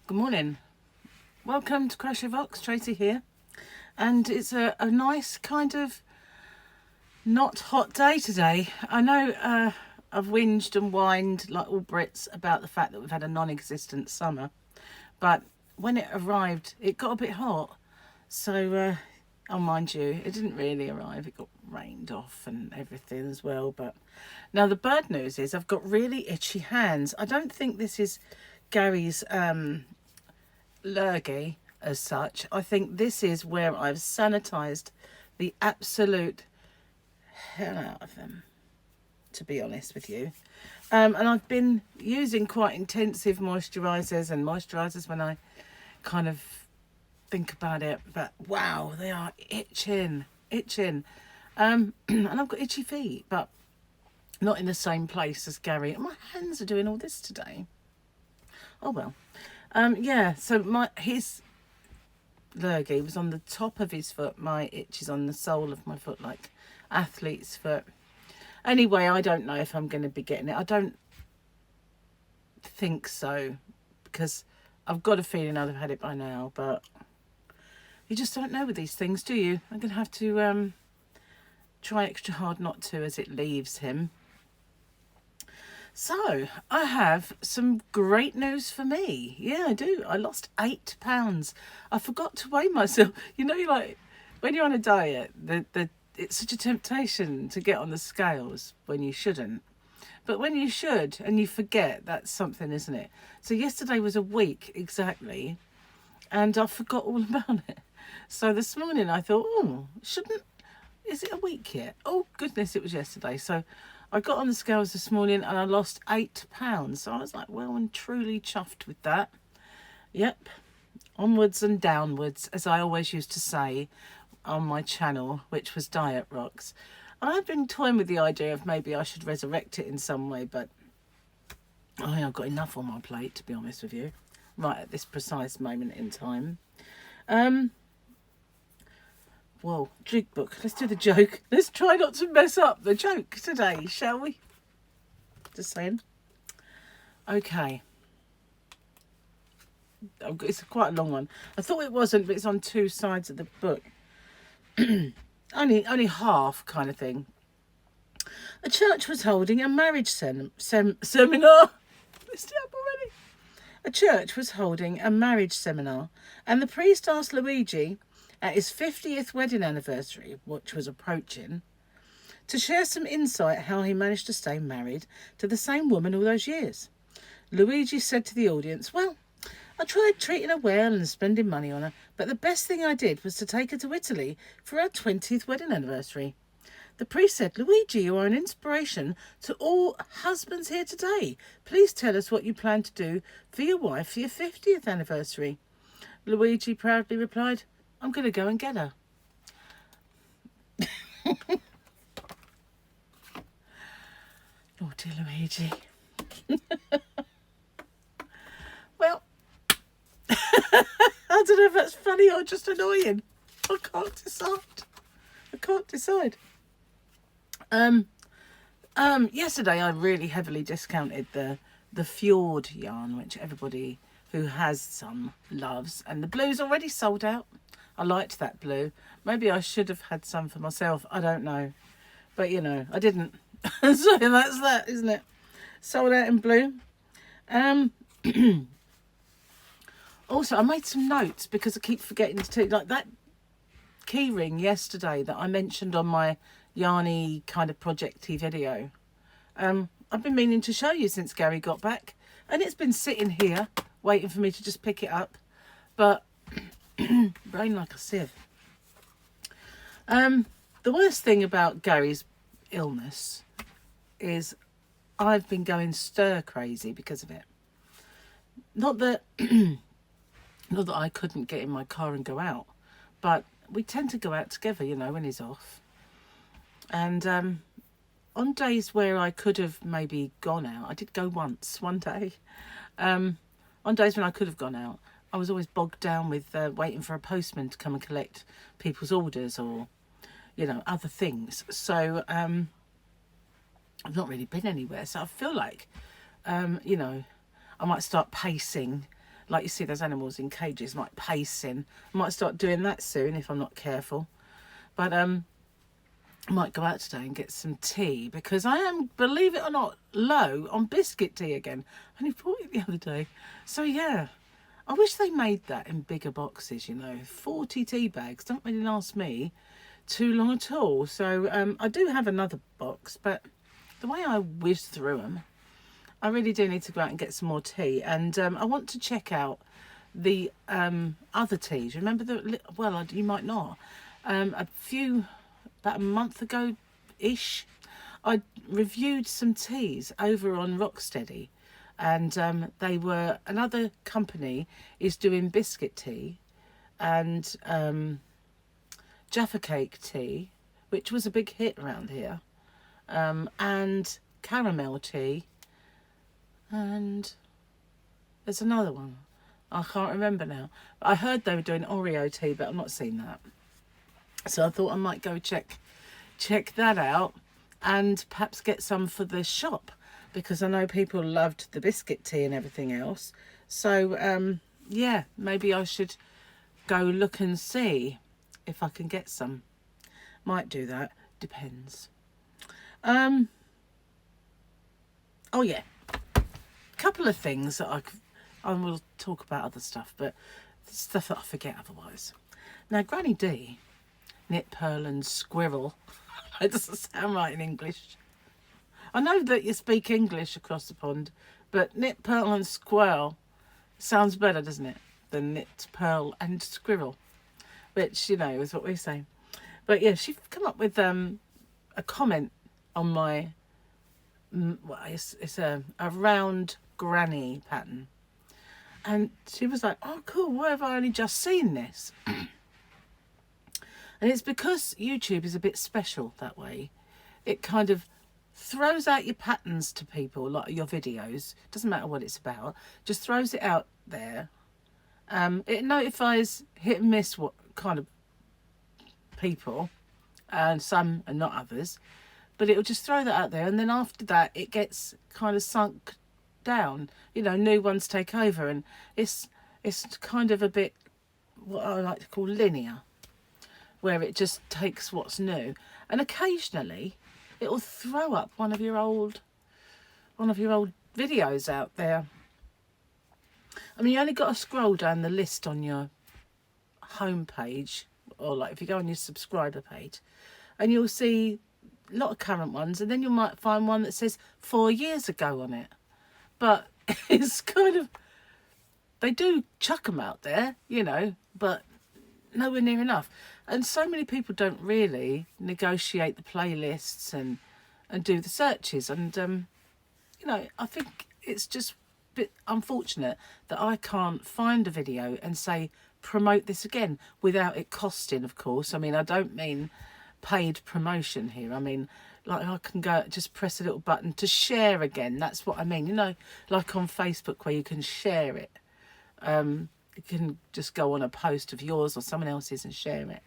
Good morning. Welcome to Crochet Vox, Tracy here. And it's a nice kind of not hot day today. I know I've whinged and whined like all Brits about the fact that we've had a non-existent summer. But when it arrived, it got a bit hot. So, oh, mind you, it didn't really arrive. It got rained off and everything as well. But now the bad news is I've got really itchy hands. I don't think this is Gary's lurgy as such. I think this is where I've sanitized the absolute hell out of them, to be honest with you. And I've been using quite intensive moisturizers when I kind of think about it, but wow, they are itching. And I've got itchy feet, but not in the same place as Gary. My hands are doing all this today. Oh well. Yeah, so his lurgy was on the top of his foot. My itch is on the sole of my foot, like athlete's foot. Anyway, I don't know if I'm going to be getting it. I don't think so, because I've got a feeling I'd have had it by now, but you just don't know with these things, do you? I'm going to have to try extra hard not to as it leaves him. So, I have some great news for me. Yeah, I do. I lost 8 pounds. I forgot to weigh myself. You know, like when you're on a diet, it's such a temptation to get on the scales when you shouldn't. But when you should and you forget, that's something, isn't it? So yesterday was a week exactly, and I forgot all about it. So this morning I thought, is it a week yet? Oh, goodness, it was yesterday. So I got on the scales this morning and I lost 8 pounds. So I was like, well and truly chuffed with that. Yep. Onwards and downwards, as I always used to say on my channel, which was Diet Rocks. And I've been toying with the idea of maybe I should resurrect it in some way, but I think I've got enough on my plate, to be honest with you, right at this precise moment in time. Whoa, jig book. Let's do the joke. Let's try not to mess up the joke today, shall we? Just saying. Okay. It's quite a long one. I thought it wasn't, but it's on 2 sides of the book. only half kind of thing. A church was holding a marriage seminar. Missed it up already. A church was holding a marriage seminar, and the priest asked Luigi, at his 50th wedding anniversary, which was approaching, to share some insight how he managed to stay married to the same woman all those years. Luigi said to the audience, well, I tried treating her well and spending money on her, but the best thing I did was to take her to Italy for her 20th wedding anniversary. The priest said, Luigi, you are an inspiration to all husbands here today. Please tell us what you plan to do for your wife for your 50th anniversary. Luigi proudly replied, I'm going to go and get her. Naughty Luigi. Well, I don't know if that's funny or just annoying. I can't decide. Yesterday I really heavily discounted the fjord yarn, which everybody who has some loves, and the blue's already sold out. I liked that blue. Maybe I should have had some for myself. I don't know. But, you know, I didn't. So that's that, isn't it? Sold out in blue. Also, I made some notes because I keep forgetting to take, like that key ring yesterday that I mentioned on my yarny kind of projecty video. I've been meaning to show you since Gary got back. And it's been sitting here waiting for me to just pick it up. But brain like a sieve. The worst thing about Gary's illness is I've been going stir crazy because of it. Not that I couldn't get in my car and go out, but we tend to go out together, you know, when he's off. And on days where I could have maybe gone out, I did go once, one day. On days when I could have gone out, I was always bogged down with waiting for a postman to come and collect people's orders or, you know, other things. So I've not really been anywhere. So I feel like, you know, I might start pacing like you see those animals in cages, like pacing. I might start doing that soon if I'm not careful. But I might go out today and get some tea, because I am, believe it or not, low on biscuit tea again. I only bought it the other day. So yeah, I wish they made that in bigger boxes, you know. 40 tea bags don't really last me too long at all. So I do have another box, but the way I whiz through them, I really do need to go out and get some more tea. And I want to check out the other teas. Remember the, well, you might not. About a month ago-ish, I reviewed some teas over on Rocksteady. And they were, another company is doing biscuit tea and Jaffa cake tea, which was a big hit around here, and caramel tea, and there's another one. I can't remember now. But I heard they were doing Oreo tea, but I've not seen that. So I thought I might go check that out and perhaps get some for the shop, because I know people loved the biscuit tea and everything else. So yeah, maybe I should go look and see if I can get some. Might do that, depends. Oh yeah, a couple of things that I will talk about other stuff, but stuff that I forget otherwise. Now, Granny D, knit, purl and squirrel. It doesn't sound right in English. I know that you speak English across the pond, but knit, purl and squirrel sounds better, doesn't it, than knit, purl and squirrel, which, you know, is what we say. But yeah, she's come up with a comment on my, well, it's a round granny pattern. And she was like, oh, cool, why have I only just seen this? And it's because YouTube is a bit special that way. It kind of throws out your patterns to people, like your videos. Doesn't matter what it's about. Just throws it out there. It notifies hit and miss what kind of people, and some and not others. But it'll just throw that out there. And then after that, it gets kind of sunk down. You know, new ones take over. And it's kind of a bit what I like to call linear, where it just takes what's new, and occasionally it will throw up one of your old videos out there. I mean, you only got to scroll down the list on your home page, or like if you go on your subscriber page, and you'll see a lot of current ones, and then you might find one that says 4 years ago on it. But it's kind of, they do chuck them out there, you know, but nowhere near enough. And so many people don't really negotiate the playlists and do the searches. And, you know, I think it's just a bit unfortunate that I can't find a video and say, promote this again, without it costing, of course. I mean, I don't mean paid promotion here. I mean, like, I can go, just press a little button to share again. That's what I mean. You know, like on Facebook where you can share it. You can just go on a post of yours or someone else's and share it.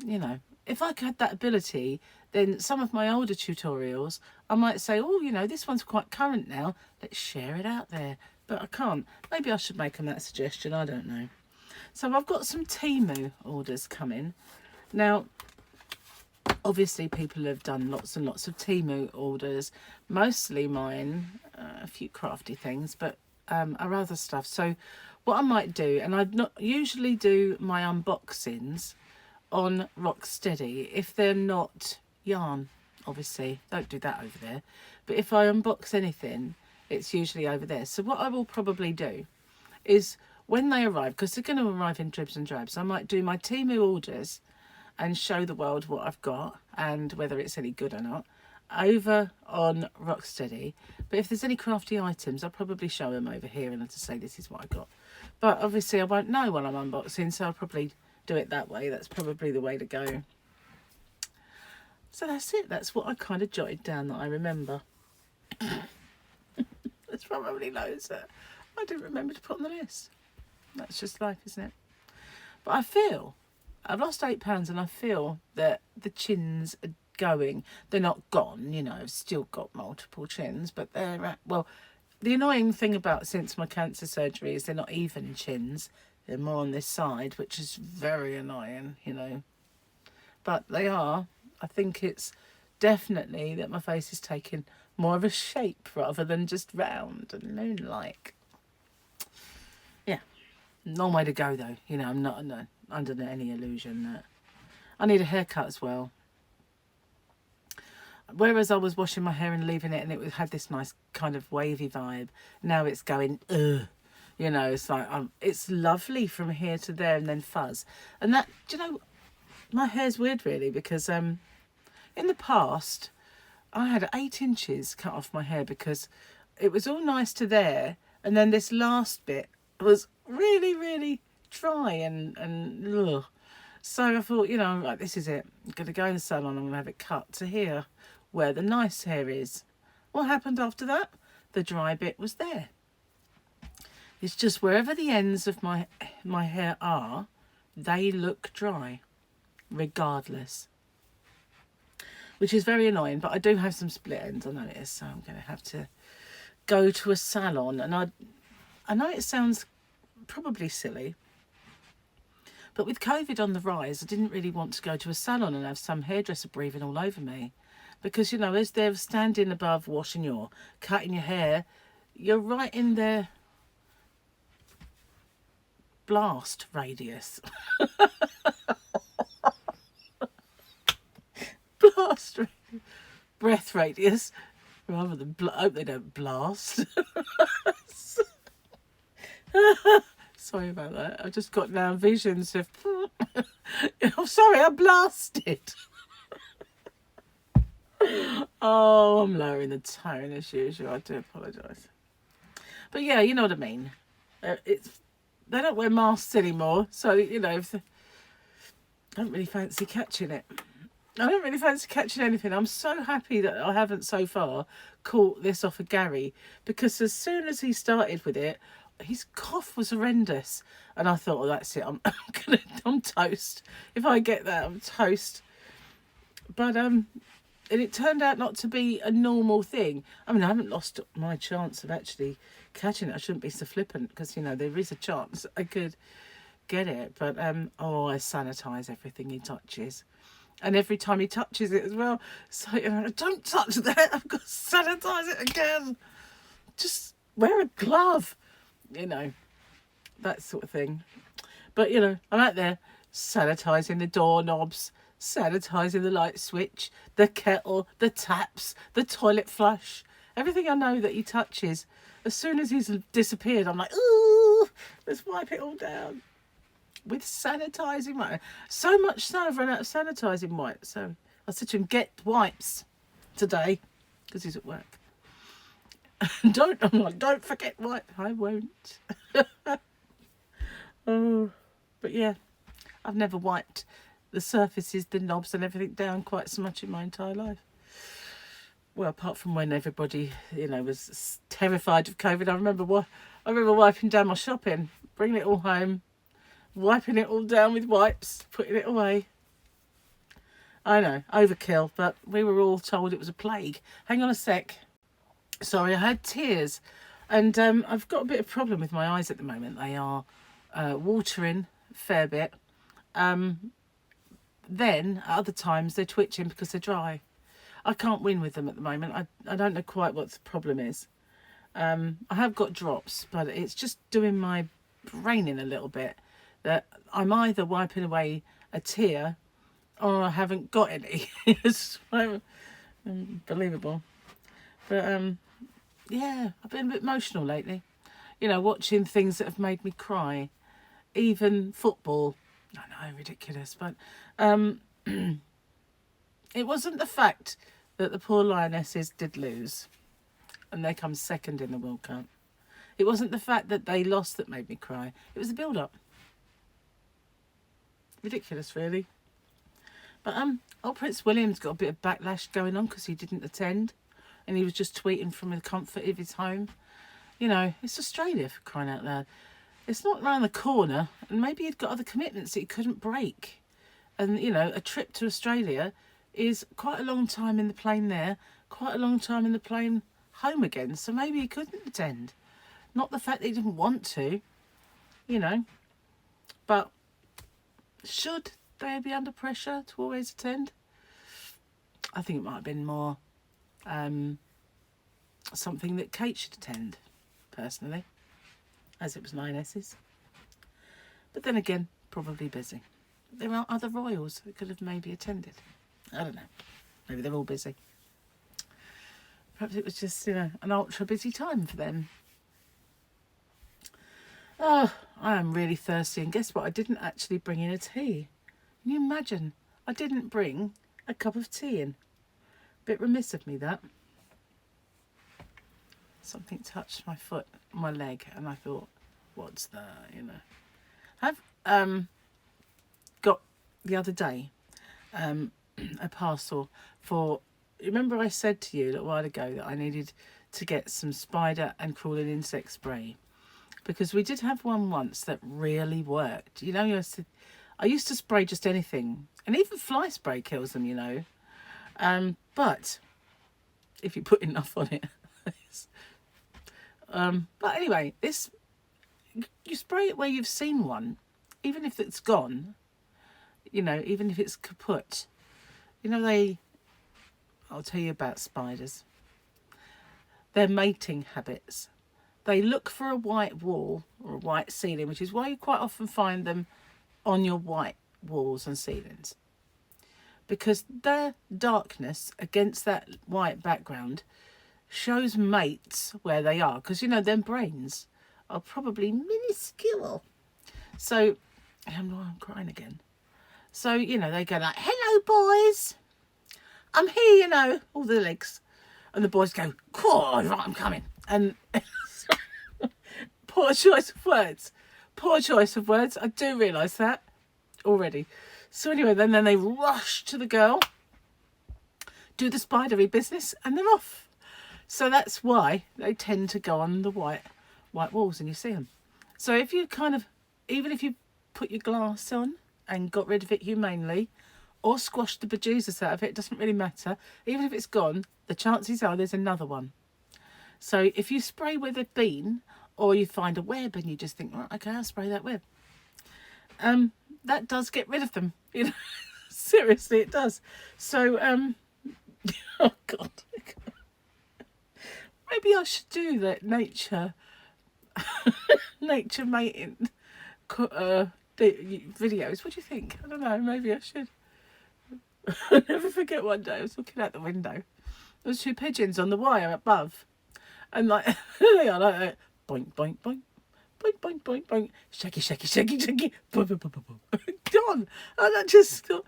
You know, if I had that ability, then some of my older tutorials, I might say, oh, you know, this one's quite current now. Let's share it out there. But I can't. Maybe I should make them that suggestion. I don't know. So I've got some Temu orders coming. Now, obviously people have done lots and lots of Temu orders. Mostly mine, a few crafty things, but are other stuff. So what I might do, and I'd not usually do my unboxings on Rocksteady if they're not yarn, obviously. Don't do that over there. But if I unbox anything, it's usually over there. So what I will probably do is when they arrive, because they're going to arrive in dribs and drabs, I might do my Temu orders and show the world what I've got and whether it's any good or not over on Rocksteady. But if there's any crafty items, I'll probably show them over here and I'll just say this is what I got. But obviously I won't know when I'm unboxing, so I'll probably do it that way. That's probably the way to go. So that's it. That's what I kind of jotted down that I remember. There's probably loads that I didn't remember to put on the list. That's just life, isn't it? But I feel I've lost £8 and I feel that the chins are going. They're not gone, you know. I've still got multiple chins, but they're at, well, The annoying thing about since my cancer surgery is they're not even chins. They're more on this side, which is very annoying, you know. But they are. I think it's definitely that my face is taking more of a shape rather than just round and moon-like. Yeah. Long way to go, though. You know, I'm not under any illusion that I need a haircut as well. Whereas I was washing my hair and leaving it and it had this nice kind of wavy vibe, now it's going, ugh. You know, it's like, it's lovely from here to there and then fuzz. And that, do you know, my hair's weird really because in the past, I had 8 inches cut off my hair because it was all nice to there. And then this last bit was really, really dry and ugh. So I thought, you know, like, this is it. I'm going to go in the salon, I'm going to have it cut to here where the nice hair is. What happened after that? The dry bit was there. It's just wherever the ends of my hair are, they look dry, regardless. Which is very annoying, but I do have some split ends, I notice, so I'm going to have to go to a salon. And I know it sounds probably silly, but with COVID on the rise, I didn't really want to go to a salon and have some hairdresser breathing all over me. Because, you know, as they're standing above washing cutting your hair, you're right in their blast radius. Blast radius. Breath radius. Rather than, I hope they don't blast. Sorry about that. I just got now visions of, oh, sorry, I blasted. Oh, I'm lowering the tone as usual. I do apologise. But yeah, you know what I mean. They don't wear masks anymore, so, you know, I don't really fancy catching it. I don't really fancy catching anything. I'm so happy that I haven't so far caught this off of Gary, because as soon as he started with it, his cough was horrendous, and I thought, well, that's it. I'm toast. If I get that, I'm toast. But and it turned out not to be a normal thing. I mean, I haven't lost my chance of actually catching it. I shouldn't be so flippant, because, you know, there is a chance I could get it. But oh, I sanitize everything he touches. And every time he touches it as well, so, you know, don't touch that, I've got to sanitize it again. Just wear a glove, you know, that sort of thing. But, you know, I'm out there sanitizing the doorknobs, sanitizing the light switch, the kettle, the taps, the toilet flush, everything I know that he touches. As soon as he's disappeared, I'm like, ooh, let's wipe it all down. With sanitizing wipes. So much so I've run out of sanitizing wipes. So I said to him, get wipes today, because he's at work. Don't forget wipes. I won't. Oh, but yeah, I've never wiped the surfaces, the knobs and everything down quite so much in my entire life. Well, apart from when everybody, you know, was terrified of COVID. I remember wiping down my shopping, bringing it all home, wiping it all down with wipes, putting it away. I know, overkill, but we were all told it was a plague. Hang on a sec. Sorry, I had tears. And I've got a bit of problem with my eyes at the moment. They are watering a fair bit. Then, at other times, they're twitching because they're dry. I can't win with them at the moment. I don't know quite what the problem is. I have got drops, but it's just doing my brain in a little bit. That I'm either wiping away a tear or I haven't got any. It's unbelievable. But yeah, I've been a bit emotional lately. You know, watching things that have made me cry. Even football. I know, ridiculous. But it wasn't the fact that the poor Lionesses did lose and they come second in the World Cup. It wasn't the fact that they lost that made me cry. It was the build-up. Ridiculous, really. But old Prince William's got a bit of backlash going on because he didn't attend, and he was just tweeting from the comfort of his home. You know, it's Australia, for crying out loud. It's not round the corner, and maybe he'd got other commitments that he couldn't break. And, you know, a trip to Australia is quite a long time in the plane there, quite a long time in the plane home again, so maybe he couldn't attend. Not the fact that he didn't want to, you know. But should they be under pressure to always attend? I think it might have been more something that Kate should attend, personally, as it was 9S's. But then again, probably busy. There are other royals that could have maybe attended. I don't know. Maybe they're all busy. Perhaps it was just, you know, an ultra busy time for them. Oh, I am really thirsty. And guess what? I didn't actually bring in a tea. Can you imagine? I didn't bring a cup of tea in. Bit remiss of me, that. Something touched my foot, my leg, and I thought, what's that, you know? I've got the other day a parcel for, remember I said to you a little while ago that I needed to get some spider and crawling insect spray, because we did have one once that really worked. You know, I used to spray just anything, and even fly spray kills them, you know. But if you put enough on it. But anyway, this, you spray it where you've seen one, even if it's gone, you know, even if it's kaput. You know, I'll tell you about spiders. Their mating habits. They look for a white wall or a white ceiling, which is why you quite often find them on your white walls and ceilings. Because their darkness against that white background shows mates where they are. Because, you know, their brains are probably minuscule. So, I'm crying again. So, you know, they go like, hello, boys. I'm here, you know, all the legs. And the boys go, God, right, I'm coming. And poor choice of words. Poor choice of words. I do realise that already. So anyway, then they rush to the girl, do the spidery business, and they're off. So that's why they tend to go on the white walls, and you see them. So if you kind of, even if you put your glass on and got rid of it humanely, or squashed the bejesus out of it, it doesn't really matter. Even if it's gone, the chances are there's another one. So if you spray with a bean, or you find a web and you just think, well, okay, I'll spray that web. That does get rid of them, you know. Seriously, it does. So, oh God. Maybe I should do that nature mating videos. What do you think? I don't know, maybe I should. I'll never forget one day I was looking out the window. There was 2 pigeons on the wire above. And like, they are like that. Boink, boink, boink. Boink, boink, boink, boink. Shaky, shaky, shaky, shaky. Boom, boom, boom, boom, boom. Gone. And I just thought,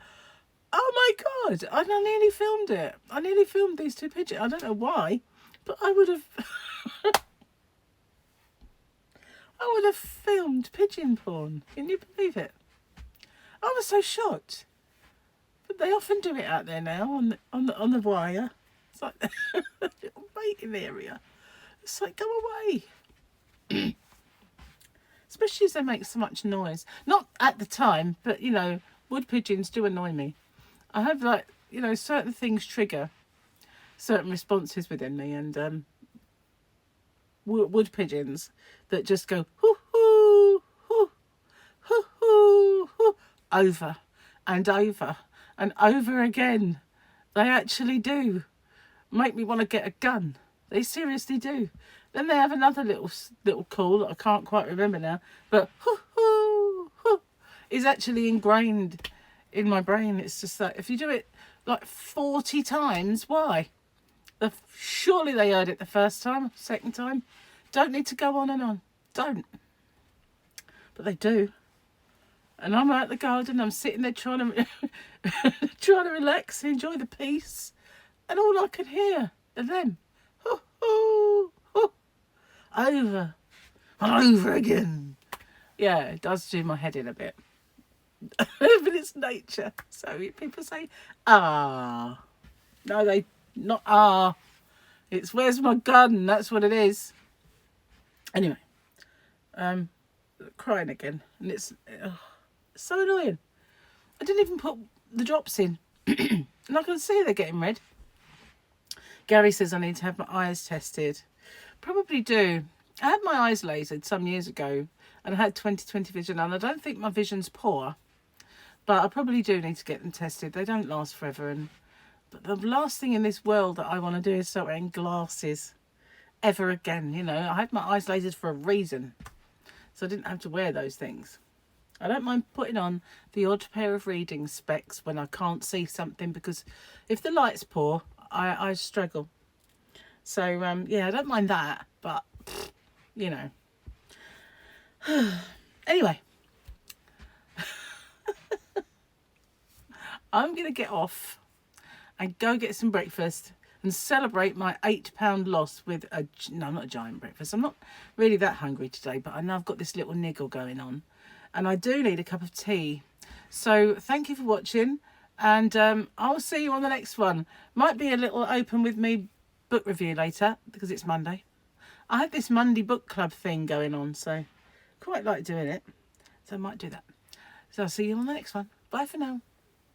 oh my God. And I nearly filmed it. I nearly filmed these 2 pigeons. I don't know why, but I would have... I would have filmed pigeon porn. Can you believe it? I was so shocked. But they often do it out there now on the wire. It's like a little mating area. It's like, go away. Especially as they make so much noise. Not at the time, but, you know, wood pigeons do annoy me. I have, like, you know, certain things trigger certain responses within me. And wood pigeons that just go, hoo, hoo, hoo, hoo, hoo, hoo, over and over and over again. They actually do make me want to get a gun. They seriously do. Then they have another little call that I can't quite remember now, but hoo, hoo, hoo, is actually ingrained in my brain. It's just like, if you do it like 40 times, why? Surely they heard it the first time, second time. Don't need to go on and on. Don't. But they do. And I'm out the garden, I'm sitting there trying to relax, enjoy the peace. And all I can hear are them. Hoo, hoo, hoo. Over and over again. Yeah, it does do my head in a bit. But it's nature. So people say, ah. No, they not ah. It's where's my gun? That's what it is. Anyway, crying again. And it's so annoying. I didn't even put the drops in. And I can see they're getting red. Gary says I need to have my eyes tested. Probably do. I had my eyes lasered some years ago and I had 20/20 vision, and I don't think my vision's poor, but I probably do need to get them tested. They don't last forever, but the last thing in this world that I want to do is start wearing glasses ever again. You know, I had my eyes lasered for a reason, so I didn't have to wear those things. I don't mind putting on the odd pair of reading specs when I can't see something, because if the light's poor, I struggle. So, yeah, I don't mind that, but, you know. Anyway. I'm going to get off and go get some breakfast and celebrate my £8 loss with no, not a giant breakfast. I'm not really that hungry today, but I know I've got this little niggle going on. And I do need a cup of tea. So thank you for watching. And I'll see you on the next one. Might be a little open with me book review later, because it's Monday. I have this Monday book club thing going on, so quite like doing it. So I might do that. So I'll see you on the next one. Bye for now.